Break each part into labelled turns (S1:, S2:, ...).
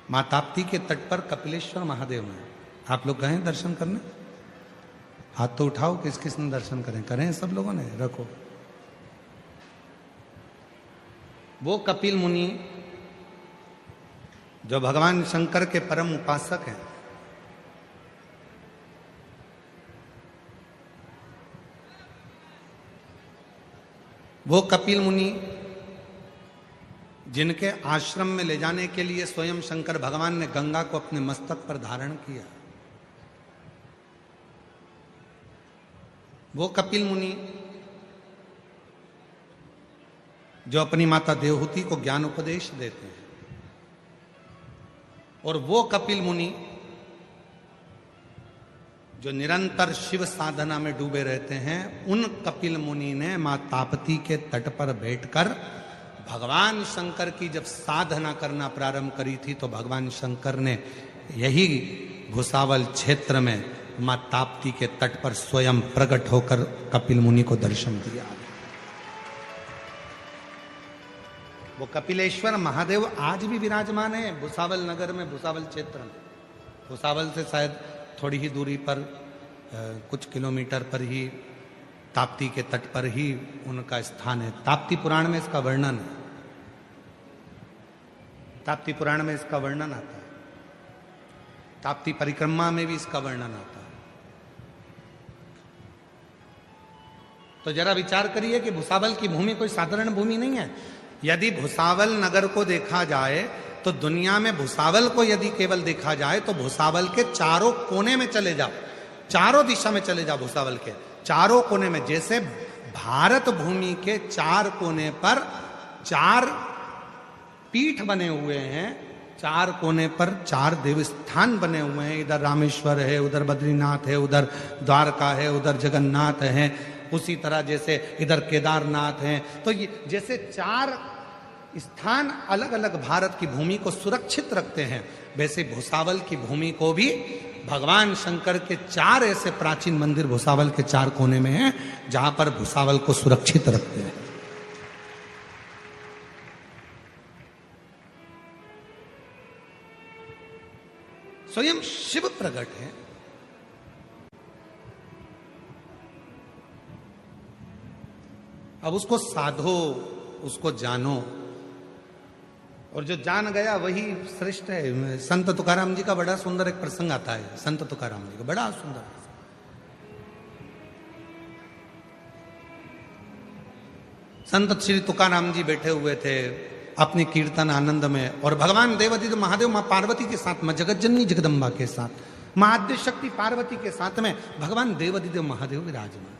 S1: माँ ताप्ती के तट पर कपिलेश्वर महादेव में आप लोग गए दर्शन करने? हाथ तो उठाओ, किस किस ने दर्शन करें सब लोगों ने, रखो। वो कपिल मुनि जो भगवान शंकर के परम उपासक हैं, वो कपिल मुनि जिनके आश्रम में ले जाने के लिए स्वयं शंकर भगवान ने गंगा को अपने मस्तक पर धारण किया, वो कपिल मुनि जो अपनी माता देवहूति को ज्ञान उपदेश देते हैं, और वो कपिल मुनि जो निरंतर शिव साधना में डूबे रहते हैं, उन कपिल मुनि ने मां ताप्ती के तट पर बैठकर भगवान शंकर की जब साधना करना प्रारंभ करी थी, तो भगवान शंकर ने यही भुसावल क्षेत्र में मां ताप्ती के तट पर स्वयं प्रकट होकर कपिल मुनि को दर्शन दिया। वो कपिलेश्वर महादेव आज भी विराजमान है भुसावल नगर में, भुसावल क्षेत्र में। भुसावल से शायद थोड़ी ही दूरी पर कुछ किलोमीटर पर ही ताप्ती के तट पर ही उनका स्थान है। ताप्ती पुराण में इसका वर्णन है, ताप्ती पुराण में इसका वर्णन आता है, ताप्ती परिक्रमा में भी इसका वर्णन आता है। तो जरा विचार करिए कि भुसावल की भूमि कोई साधारण भूमि नहीं है। यदि भुसावल नगर को देखा जाए तो दुनिया में भुसावल को यदि केवल देखा जाए तो भुसावल के चारों कोने में चले जाओ, चारों दिशा में चले जाओ, भुसावल के चारों कोने में, जैसे भारत भूमि के चार कोने पर चार पीठ बने हुए हैं, चार कोने पर चार देवस्थान बने हुए हैं। इधर रामेश्वर है, उधर बद्रीनाथ है, उधर द्वारका है, उधर जगन्नाथ है, उसी तरह जैसे इधर केदारनाथ है। तो ये जैसे चार स्थान अलग अलग भारत की भूमि को सुरक्षित रखते हैं, वैसे भुसावल की भूमि को भी भगवान शंकर के चार ऐसे प्राचीन मंदिर भुसावल के चार कोने में हैं, जहां पर भुसावल को सुरक्षित रखते हैं। स्वयं शिव प्रकट है। अब उसको साधो, उसको जानो, और जो जान गया वही श्रेष्ठ है। संत तुकाराम जी का बड़ा सुंदर एक प्रसंग आता है, संत तुकाराम जी का बड़ा सुंदर। संत श्री तुकाराम जी बैठे हुए थे अपनी कीर्तन आनंद में, और भगवान देवादिदेव महादेव मां पार्वती के साथ में, जगत जननी जगदम्बा के साथ, मां आद्य शक्ति पार्वती के साथ में भगवान देवादिदेव महादेव विराजमान।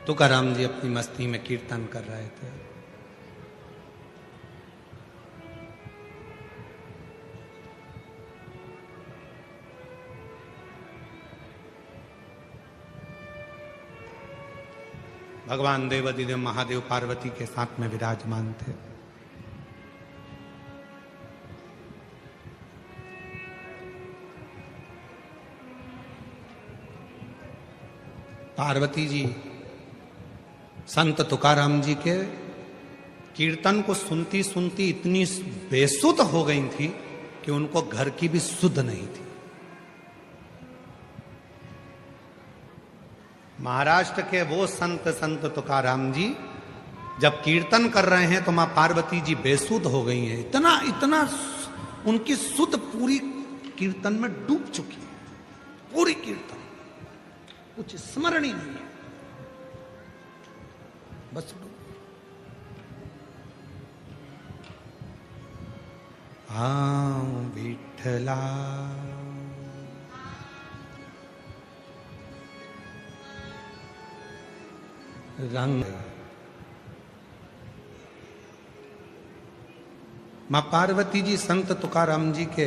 S1: तुकाराम जी अपनी मस्ती में कीर्तन कर रहे थे। भगवान देवादिदेव महादेव पार्वती के साथ में विराजमान थे। पार्वती जी संत तुकाराम जी के कीर्तन को सुनती सुनती इतनी बेसुध हो गई थी कि उनको घर की भी सुध नहीं थी। महाराष्ट्र के वो संत तुकाराम जी जब कीर्तन कर रहे हैं तो मां पार्वती जी बेसुध हो गई हैं। इतना उनकी सुध पूरी कीर्तन में डूब चुकी है, पूरी कीर्तन कुछ स्मरण ही नहीं है, बस हाँ विठला रंग। मां पार्वती जी संत तुकाराम जी के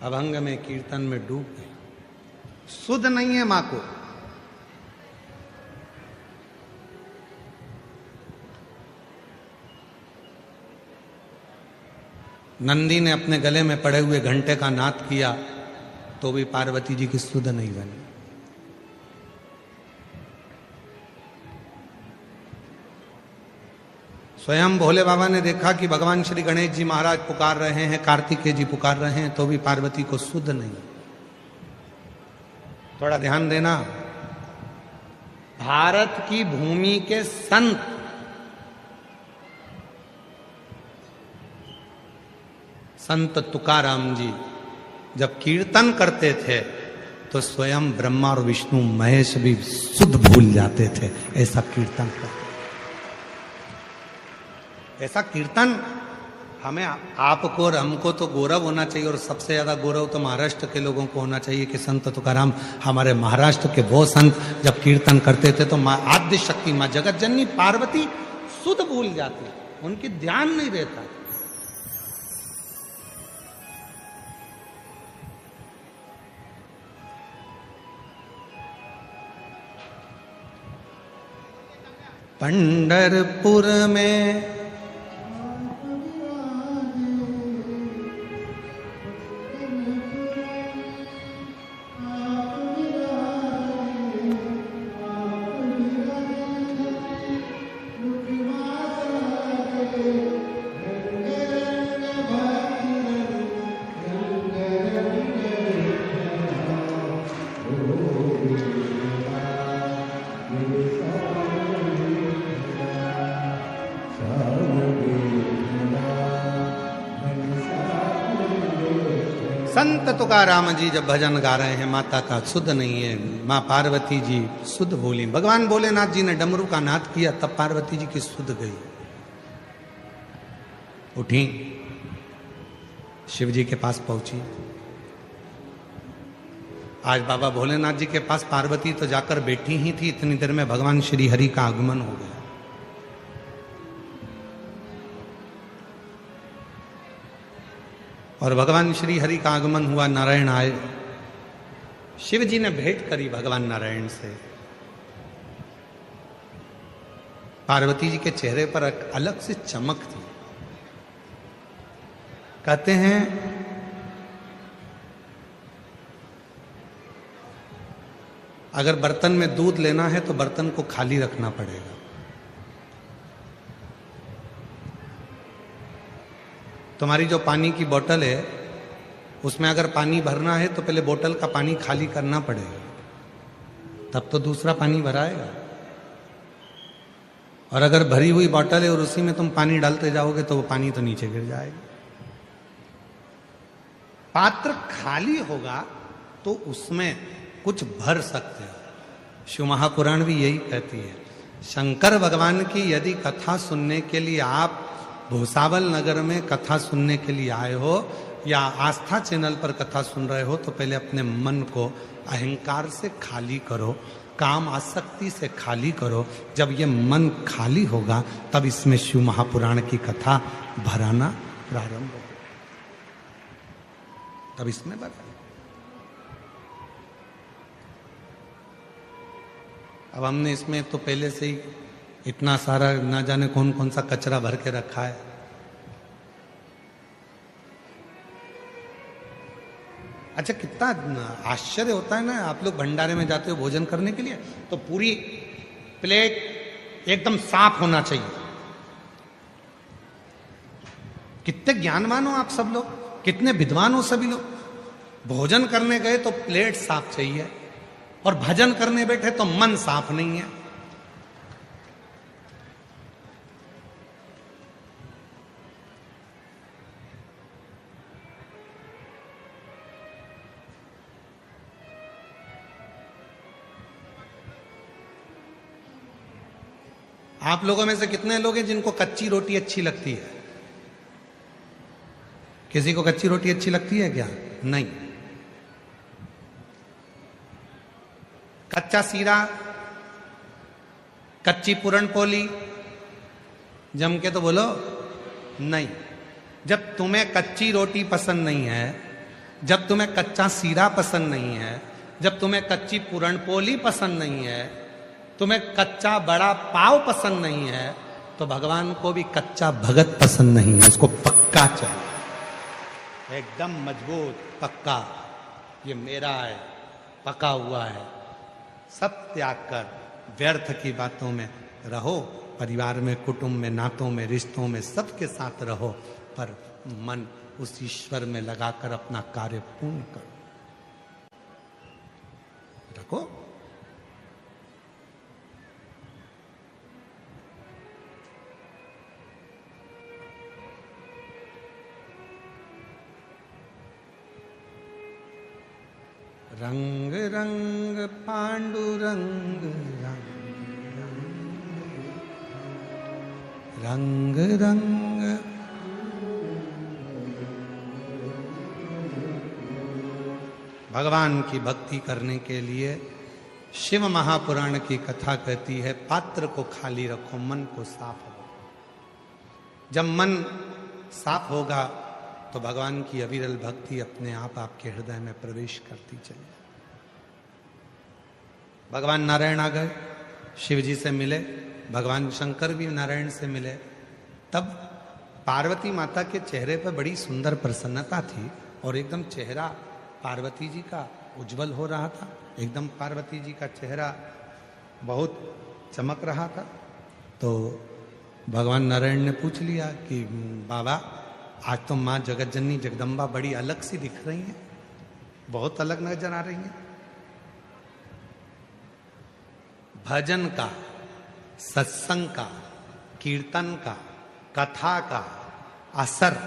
S1: अभंग में कीर्तन में डूब गए। सुध नहीं है मां को। नंदी ने अपने गले में पड़े हुए घंटे का नाद किया, तो भी पार्वती जी की सुध नहीं बनी। स्वयं भोले बाबा ने देखा कि भगवान श्री गणेश जी महाराज पुकार रहे हैं, कार्तिकेय जी पुकार रहे हैं, तो भी पार्वती को सुध नहीं। थोड़ा ध्यान देना, भारत की भूमि के संत संत तुकाराम जी जब कीर्तन करते थे तो स्वयं ब्रह्मा और विष्णु महेश भी सुध भूल जाते थे, ऐसा कीर्तन करते। ऐसा कीर्तन हमें, आपको और हमको तो गौरव होना चाहिए, और सबसे ज्यादा गौरव तो महाराष्ट्र के लोगों को होना चाहिए कि संत तुकाराम, हमारे महाराष्ट्र के वो संत जब कीर्तन करते थे तो माँ आद्य शक्ति, माँ जगत जननी पार्वती सुध भूल जाती, उनकी ध्यान नहीं रहता। पंढरपुर में संत तुकाराम जी जब भजन गा रहे हैं, माता का सुध नहीं है, माँ पार्वती जी सुध भूली। भगवान भोलेनाथ जी ने डमरू का नाद किया, तब पार्वती जी की सुध गई। उठी, शिव जी के पास पहुंची। आज बाबा भोलेनाथ जी के पास पार्वती तो जाकर बैठी ही थी, इतनी देर में भगवान श्री हरि का आगमन हो गया। और भगवान श्री हरि का आगमन हुआ, नारायण आए। शिव जी ने भेंट करी भगवान नारायण से। पार्वती जी के चेहरे पर एक अलग से चमक थी। कहते हैं अगर बर्तन में दूध लेना है तो बर्तन को खाली रखना पड़ेगा। तुम्हारी जो पानी की बोतल है उसमें अगर पानी भरना है तो पहले बोतल का पानी खाली करना पड़ेगा, तब तो दूसरा पानी भराएगा। और अगर भरी हुई बोतल है और उसी में तुम पानी डालते जाओगे तो वो पानी तो नीचे गिर जाएगा। पात्र खाली होगा तो उसमें कुछ भर सकते हो। शिव महापुराण भी यही कहती है। शंकर भगवान की यदि कथा सुनने के लिए आप भूसावल नगर में कथा सुनने के लिए आए हो या आस्था चैनल पर कथा सुन रहे हो, तो पहले अपने मन को अहंकार से खाली करो, काम आसक्ति से खाली करो। जब ये मन खाली होगा तब इसमें शिव महापुराण की कथा भराना प्रारंभ होगा, तब इसमें भरा। अब हमने इसमें तो पहले से ही इतना सारा ना जाने कौन कौन सा कचरा भर के रखा है। अच्छा, कितना आश्चर्य होता है ना, आप लोग भंडारे में जाते हो भोजन करने के लिए तो पूरी प्लेट एकदम साफ होना चाहिए। कितने ज्ञानवान हो आप सब लोग, कितने विद्वान हो सभी लोग। भोजन करने गए तो प्लेट साफ चाहिए, और भजन करने बैठे तो मन साफ नहीं है। आप लोगों में से कितने लोग हैं जिनको कच्ची रोटी अच्छी लगती है? किसी को कच्ची रोटी अच्छी लगती है क्या? नहीं। कच्चा सीरा, कच्ची पूरण पोली जम के तो बोलो नहीं। जब तुम्हें कच्ची रोटी पसंद नहीं है, जब तुम्हें कच्चा सीरा पसंद नहीं है, जब तुम्हें कच्ची पूरण पोली पसंद नहीं है, तुम्हें कच्चा बड़ा पाव पसंद नहीं है, तो भगवान को भी कच्चा भगत पसंद नहीं है। उसको पक्का चाहिए, एकदम मजबूत पक्का। ये मेरा है, पका हुआ है। सब त्याग कर व्यर्थ की बातों में रहो, परिवार में, कुटुंब में, नातों में, रिश्तों में, सबके साथ रहो, पर मन उस ईश्वर में लगाकर अपना कार्य पूर्ण करो। रखो। रंग रंग पांडुरंग रंग रंग भगवान की भक्ति करने के लिए शिव महापुराण की कथा कहती है, पात्र को खाली रखो, मन को साफ रखो। जब मन साफ होगा तो भगवान की अविरल भक्ति अपने आप आपके हृदय में प्रवेश करती चली। भगवान नारायण आ गए, शिव जी से मिले, भगवान शंकर भी नारायण से मिले। तब पार्वती माता के चेहरे पर बड़ी सुंदर प्रसन्नता थी और एकदम चेहरा पार्वती जी का उज्जवल हो रहा था। एकदम पार्वती जी का चेहरा बहुत चमक रहा था। तो भगवान नारायण ने पूछ लिया कि बाबा, आज तो माँ जगतजननी जगदम्बा बड़ी अलग सी दिख रही हैं, बहुत अलग नजर आ रही हैं। भजन का, सत्संग का, कीर्तन का, कथा का असर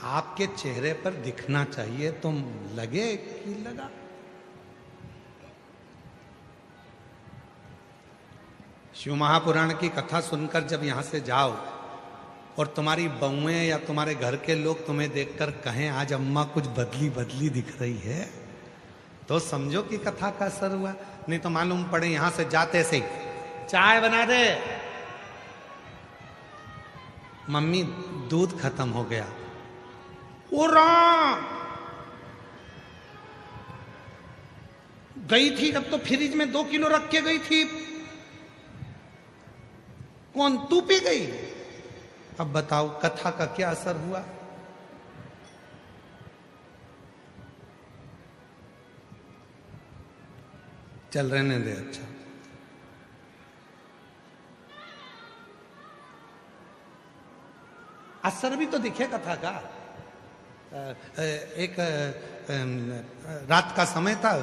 S1: आपके चेहरे पर दिखना चाहिए, तुम लगे कि लगा। शिव महापुराण की कथा सुनकर जब यहां से जाओ और तुम्हारी बहुएं या तुम्हारे घर के लोग तुम्हें देखकर कहें आज अम्मा कुछ बदली बदली दिख रही है, तो समझो कि कथा का असर हुआ। नहीं तो मालूम पड़े यहां से जाते से चाय बना दे, मम्मी दूध खत्म हो गया, गई थी अब तो फ्रिज में 2 किलो रख के गई थी, कौन तू पी गई? अब बताओ कथा का क्या असर हुआ? चल रहने दे। अच्छा, असर भी तो दिखे कथा का। एक रात का समय था,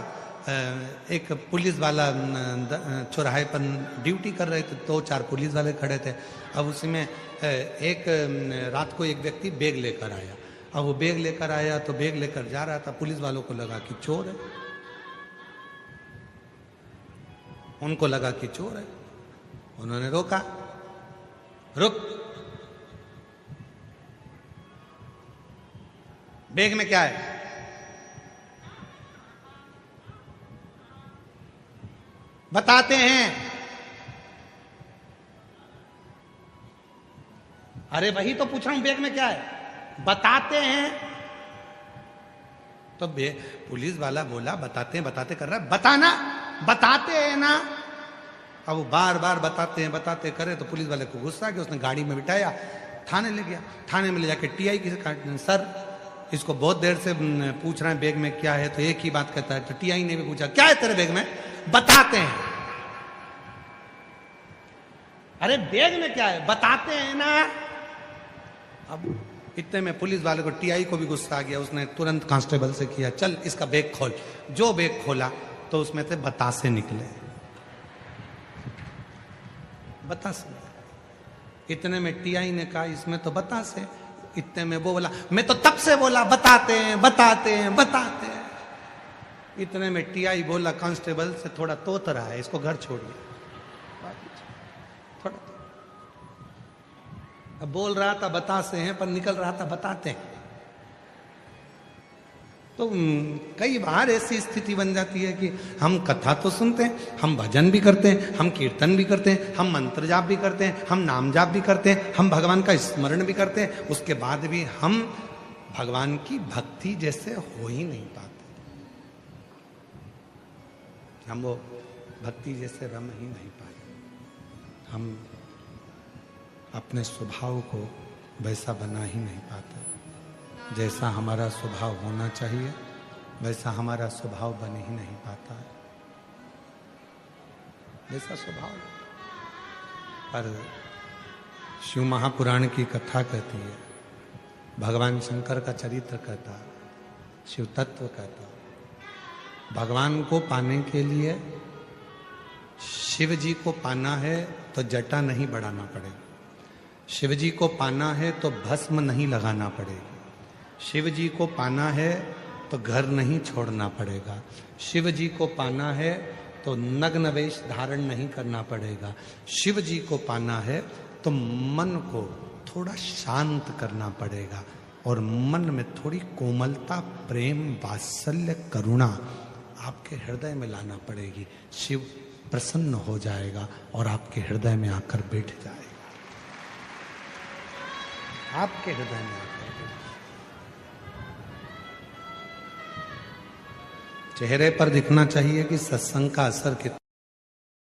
S1: एक पुलिस वाला चौराहे पर ड्यूटी कर रहे थे, 2-4 पुलिस वाले खड़े थे। अब उसमें एक रात को एक व्यक्ति बैग लेकर आया। अब वो बैग लेकर आया तो बैग लेकर जा रहा था, पुलिस वालों को लगा कि चोर है, उनको लगा कि चोर है। उन्होंने रोका, रुक, बैग में क्या है? बताते हैं। अरे वही तो पूछ रहा हूं, बैग में क्या है? बताते हैं। तो पुलिस वाला बोला बताते हैं, बताते कर रहा है, बताना, बताते हैं ना। अब वो बार बार बताते हैं, बताते करे तो पुलिस वाले को गुस्सा कि उसने गाड़ी में बिठाया, थाने ले गया। थाने में ले जाके टीआई की सर इसको बहुत देर से पूछ रहे हैं बैग में क्या है, तो एक ही बात कहता है। तो टीआई ने भी पूछा क्या है तेरे बैग में? बताते हैं। अरे बैग में क्या है? बताते हैं ना। अब इतने में पुलिस वाले को, टीआई को भी गुस्सा आ गया। उसने तुरंत कांस्टेबल से किया, चल इसका बैग खोल। जो बैग खोला तो उसमें से बतासे निकले, बतासे। इतने में टीआई ने कहा इसमें तो बतासे। इतने में वो बोला मैं तो तब से बोला बताते हैं, बताते हैं, बताते हैं। इतने में टीआई बोला कांस्टेबल से थोड़ा तोत रहा है, इसको घर छोड़िए। थोड़ा अब बोल रहा था बतासे हैं पर निकल रहा था बताते हैं। तो कई बार ऐसी स्थिति बन जाती है कि हम कथा तो सुनते हैं, हम भजन भी करते हैं, हम कीर्तन भी करते हैं, हम मंत्र जाप भी करते हैं, हम नाम जाप भी करते हैं, हम भगवान का स्मरण भी करते हैं, उसके बाद भी हम भगवान की भक्ति जैसे हो ही नहीं पाते। हम वो भक्ति जैसे रम ही नहीं पाते। हम अपने स्वभाव को वैसा बना ही नहीं पाते जैसा हमारा स्वभाव होना चाहिए। वैसा हमारा स्वभाव बन ही नहीं पाता है, वैसा स्वभाव। पर शिव महापुराण की कथा कहती है, भगवान शंकर का चरित्र कहता है, शिव तत्व कहता है। भगवान को पाने के लिए, शिव जी को पाना है तो जटा नहीं बढ़ाना पड़ेगा, शिव जी को पाना है तो भस्म नहीं लगाना पड़ेगा, शिव जी को पाना है तो घर नहीं छोड़ना पड़ेगा, शिव जी को पाना है तो नग्न वेश धारण नहीं करना पड़ेगा, शिव जी को पाना है तो मन को थोड़ा शांत करना पड़ेगा और मन में थोड़ी कोमलता, प्रेम, वात्सल्य, करुणा आपके हृदय में लाना पड़ेगी। शिव प्रसन्न हो जाएगा और आपके हृदय में आकर बैठ जाएगा, आपके हृदय में आकर। चेहरे पर दिखना चाहिए कि सत्संग का असर कितना